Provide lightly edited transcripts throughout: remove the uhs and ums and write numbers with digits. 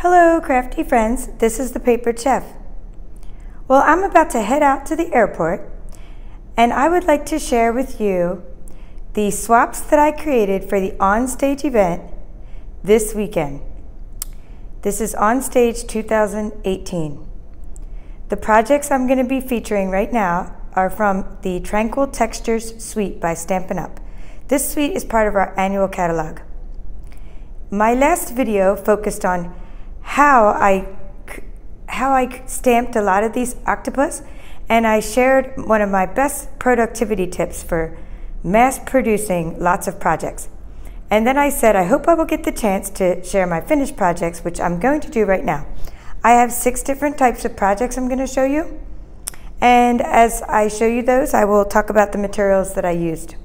Hello, crafty friends. This is the Papered Chef. Well, I'm about to head out to the airport, and I would like to share with you the swaps that I created for the OnStage event this weekend. This is OnStage 2018. The projects I'm going to be featuring right now are from the Tranquil Textures suite by Stampin Up. This suite is part of our annual catalog. My last video focused on how I stamped a lot of these octopus, and I shared one of my best productivity tips for mass producing lots of projects. And then I said, I hope I will get the chance to share my finished projects, which I'm going to do right now. I have 6 different types of projects I'm going to show you. And as I show you those, I will talk about the materials that I used.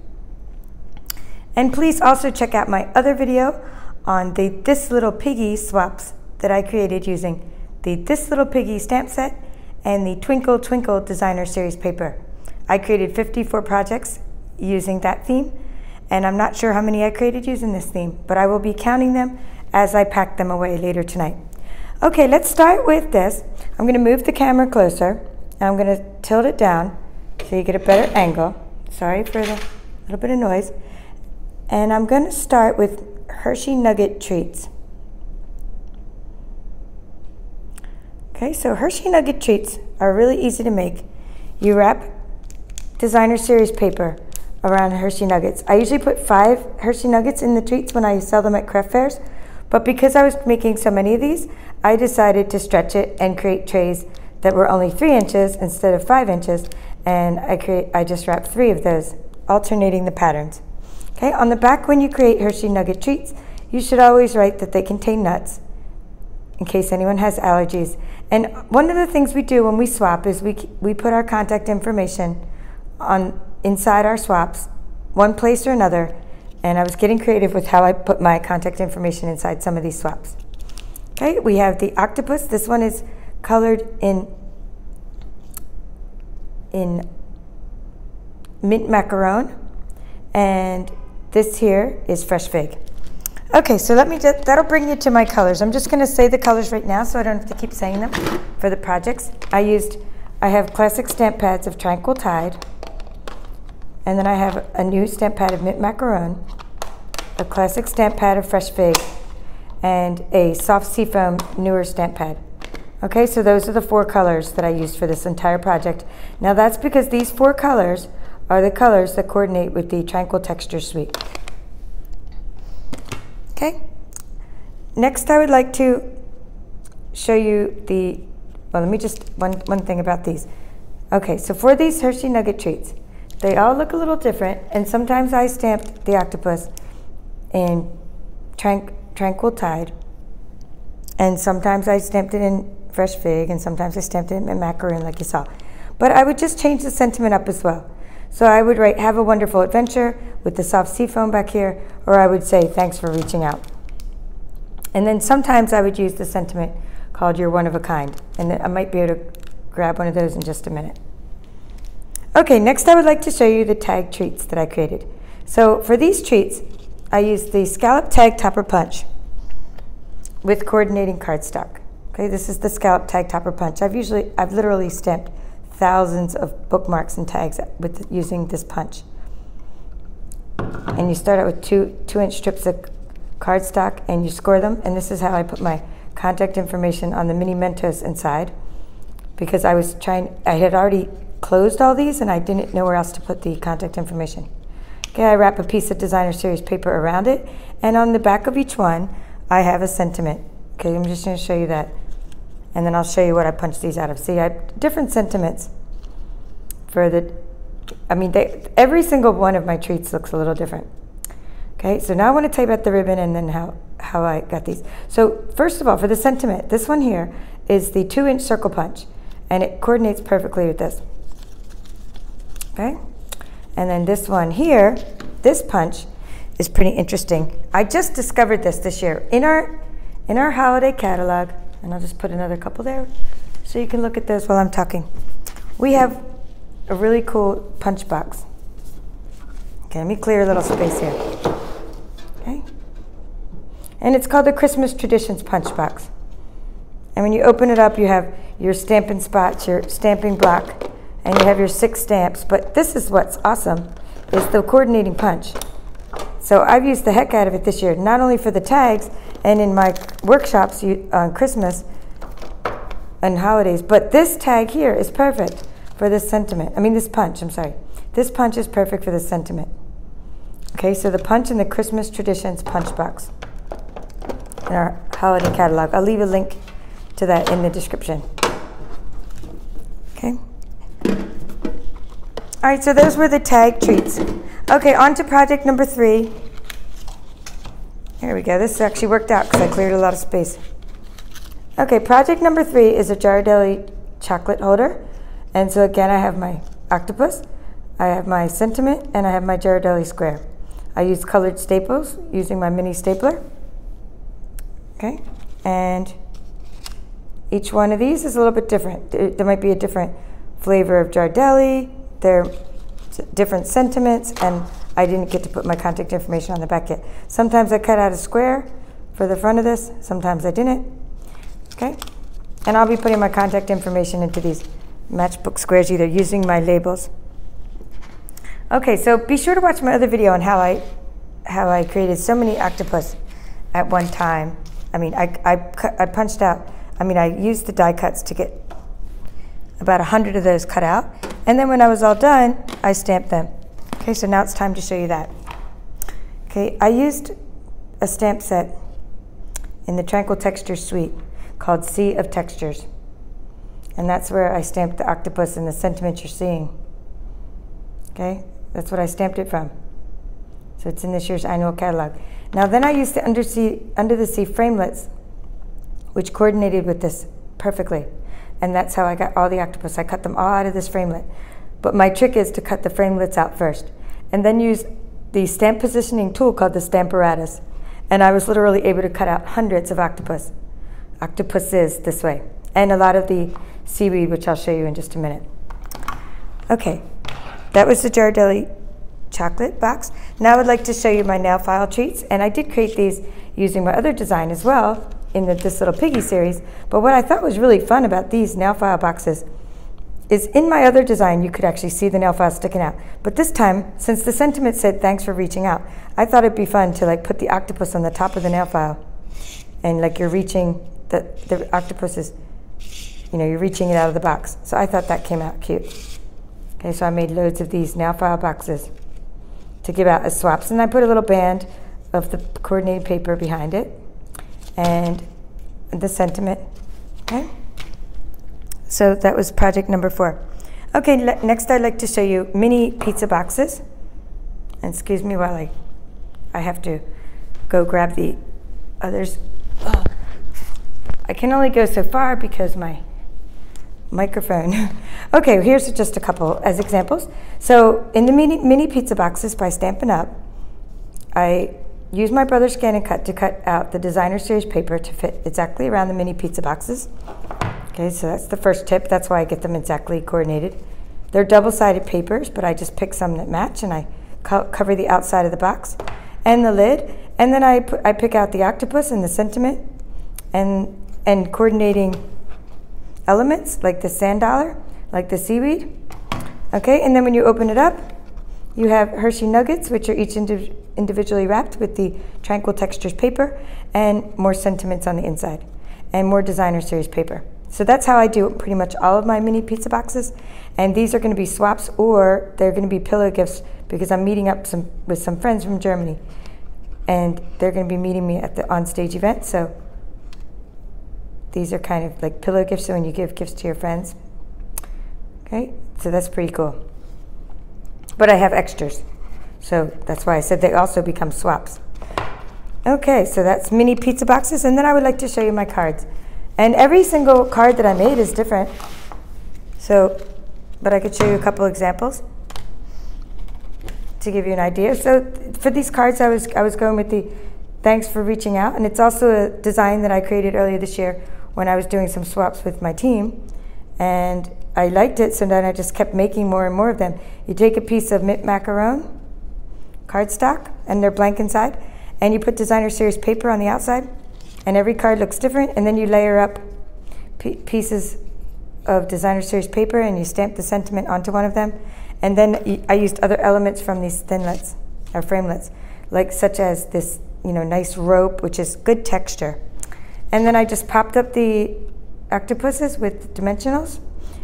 And please also check out my other video on the This Little Piggy swaps that I created using the This Little Piggy stamp set and the Twinkle Twinkle Designer Series paper. I created 54 projects using that theme, and I'm not sure how many I created using this theme, but I will be counting them as I pack them away later tonight. Okay, let's start with this. I'm going to move the camera closer, and I'm going to tilt it down so you get a better angle. Sorry for the little bit of noise. And I'm going to start with Hershey Nugget treats. Okay, so Hershey Nugget treats are really easy to make. You wrap Designer Series paper around Hershey Nuggets. I usually put 5 Hershey Nuggets in the treats when I sell them at craft fairs, but because I was making so many of these, I decided to stretch it and create trays that were only 3 inches instead of 5 inches, and I just wrapped 3 of those, alternating the patterns. Okay, on the back when you create Hershey Nugget treats, you should always write that they contain nuts, in case anyone has allergies. And one of the things we do when we swap is we put our contact information inside our swaps, one place or another, and I was getting creative with how I put my contact information inside some of these swaps. Okay, we have the octopus. This one is colored in mint macaron, and this here is fresh fig. Okay, so that'll bring you to my colors. I'm just going to say the colors right now so I don't have to keep saying them for the projects. I have classic stamp pads of Tranquil Tide, and then I have a new stamp pad of mint macaron, a classic stamp pad of fresh fig, and a soft seafoam newer stamp pad. Okay, so those are the 4 colors that I used for this entire project. Now that's because these 4 colors are the colors that coordinate with the Tranquil Textures suite. Okay, next I would like to show you let me just, one thing about these. Okay, so for these Hershey Nugget treats, they all look a little different, and sometimes I stamped the octopus in Tranquil Tide, and sometimes I stamped it in fresh fig, and sometimes I stamped it in macaron like you saw. But I would just change the sentiment up as well. So I would write, have a wonderful adventure with the soft seafoam back here, or I would say, thanks for reaching out. And then sometimes I would use the sentiment called you're one of a kind. And I might be able to grab one of those in just a minute. Okay, next I would like to show you the tag treats that I created. So for these treats, I used the scallop tag topper punch with coordinating cardstock. Okay, this is the scallop tag topper punch. I've literally stamped thousands of bookmarks and tags using this punch. And you start out with 2-inch strips of cardstock and you score them, and this is how I put my contact information on the mini Mentos inside, because I had already closed all these and I didn't know where else to put the contact information. Okay, I wrap a piece of Designer Series paper around it, and on the back of each one I have a sentiment. Okay, I'm just going to show you that. And then I'll show you what I punched these out of. See, I have different sentiments for every single one of my treats looks a little different. Okay, so now I want to tell you about the ribbon and then how I got these. So first of all, for the sentiment, this one here is the 2-inch circle punch, and it coordinates perfectly with this. Okay, and then this one here, this punch is pretty interesting. I just discovered this year in our holiday catalog. And I'll just put another couple there so you can look at those while I'm talking. We have a really cool punch box. Okay, let me clear a little space here. Okay. And it's called the Christmas Traditions Punch Box. And when you open it up, you have your stamping spots, your stamping block, and you have your 6 stamps. But this is what's awesome, is the coordinating punch. So I've used the heck out of it this year, not only for the tags and in my workshops on Christmas and holidays, but this tag here is perfect for this sentiment. I mean, this punch, I'm sorry. This punch is perfect for this sentiment. Okay, so the punch in the Christmas Traditions punch box in our holiday catalog. I'll leave a link to that in the description. Okay. All right, so those were the tag treats. Okay, on to project number 3. Here we go. This actually worked out because I cleared a lot of space. Okay, project number 3 is a Ghirardelli chocolate holder. And so again, I have my octopus, I have my sentiment, and I have my Ghirardelli square. I use colored staples using my mini stapler. Okay, and each one of these is a little bit different. There might be a different flavor of Ghirardelli. They're different sentiments, and I didn't get to put my contact information on the back yet. Sometimes I cut out a square for the front of this, sometimes I didn't. Okay, and I'll be putting my contact information into these Matchbook squares either using my labels. Okay, so be sure to watch my other video on how I created so many octopus at one time. I mean, I punched out, I used the die cuts to get about 100 of those cut out. And then when I was all done, I stamped them. Okay, so now it's time to show you that. Okay, I used a stamp set in the Tranquil Textures suite called Sea of Textures. And that's where I stamped the octopus and the sentiment you're seeing. Okay, that's what I stamped it from. So it's in this year's annual catalog. Now then I used the under the sea framelits, which coordinated with this perfectly. And that's how I got all the octopus. I cut them all out of this framelit. But my trick is to cut the framelits out first, and then use the stamp positioning tool called the Stamparatus. And I was literally able to cut out hundreds of octopuses this way, and a lot of the seaweed, which I'll show you in just a minute. Okay, that was the Ghirardelli chocolate box. Now I would like to show you my nail file treats, and I did create these using my other design as well in this little piggy series. But what I thought was really fun about these nail file boxes is in my other design you could actually see the nail file sticking out. But this time, since the sentiment said thanks for reaching out, I thought it'd be fun to like put the octopus on the top of the nail file, and like you're reaching the octopus is, you know, you're reaching it out of the box. So I thought that came out cute. Okay, so I made loads of these nail file boxes to give out as swaps, and I put a little band of the coordinated paper behind it and the sentiment. Okay, so that was project number 4. Okay, next I'd like to show you mini pizza boxes. And excuse me while I have to go grab the others. Oh, I can only go so far because my microphone. Okay, here's just a couple as examples. So in the mini pizza boxes by Stampin Up, I used my brother's Scan and Cut to cut out the designer series paper to fit exactly around the mini pizza boxes. Okay, so that's the first tip. That's why I get them exactly coordinated. They're double-sided papers, but I just pick some that match, and I cover the outside of the box and the lid, and then I pick out the octopus and the sentiment and coordinating elements like the sand dollar, like the seaweed. Okay, and then when you open it up, you have Hershey Nuggets, which are each individually wrapped with the Tranquil Textures paper, and more sentiments on the inside, and more designer series paper. So that's how I do pretty much all of my mini pizza boxes. And these are going to be swaps, or they're going to be pillow gifts, because I'm meeting up with some friends from Germany, and they're going to be meeting me at the OnStage event. So these are kind of like pillow gifts, so when you give gifts to your friends. Okay, so that's pretty cool. But I have extras, so that's why I said they also become swaps. Okay, so that's mini pizza boxes, and then I would like to show you my cards. And every single card that I made is different. So, but I could show you a couple examples to give you an idea. So for these cards, I was going with the thanks for reaching out, and it's also a design that I created earlier this year when I was doing some swaps with my team, and I liked it, so then I just kept making more and more of them. You take a piece of mint macaron cardstock, and they're blank inside, and you put designer series paper on the outside, and every card looks different, and then you layer up pieces of designer series paper and you stamp the sentiment onto one of them. And then I used other elements from these thinlits or framelits, like such as this, nice rope, which is good texture. And then I just popped up the octopuses with dimensionals,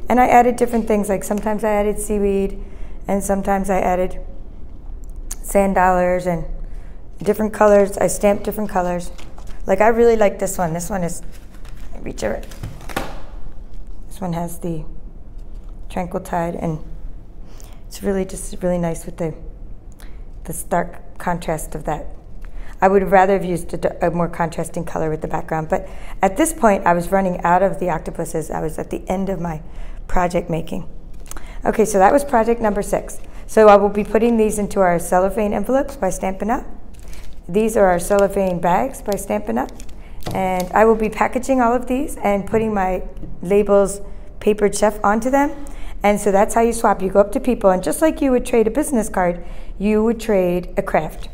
and I added different things, like sometimes I added seaweed, and sometimes I added sand dollars and different colors. I stamped different colors. Like I really like this one. This one is, reach over. This one has the Tranquil Tide, and it's really just really nice with the stark contrast of that. I would have rather have used a more contrasting color with the background, but at this point I was running out of the octopuses. I was at the end of my project making. Okay, so that was project number 6. So I will be putting these into our cellophane envelopes by Stampin' Up. These are our cellophane bags by Stampin' Up. And I will be packaging all of these and putting my labels papered chef onto them. And so that's how you swap. You go up to people, and just like you would trade a business card, you would trade a craft.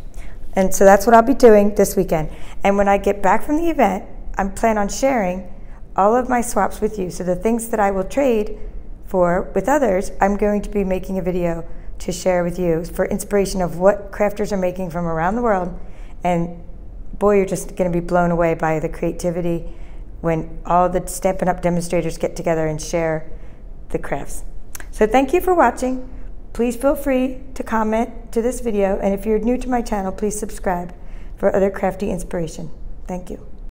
And so that's what I'll be doing this weekend. And when I get back from the event, I plan on sharing all of my swaps with you. So the things that I will trade for with others, I'm going to be making a video to share with you for inspiration of what crafters are making from around the world. And boy, you're just going to be blown away by the creativity when all the Stampin' Up! Demonstrators get together and share the crafts. So thank you for watching. Please feel free to comment to this video, and if you're new to my channel, please subscribe for other crafty inspiration. Thank you.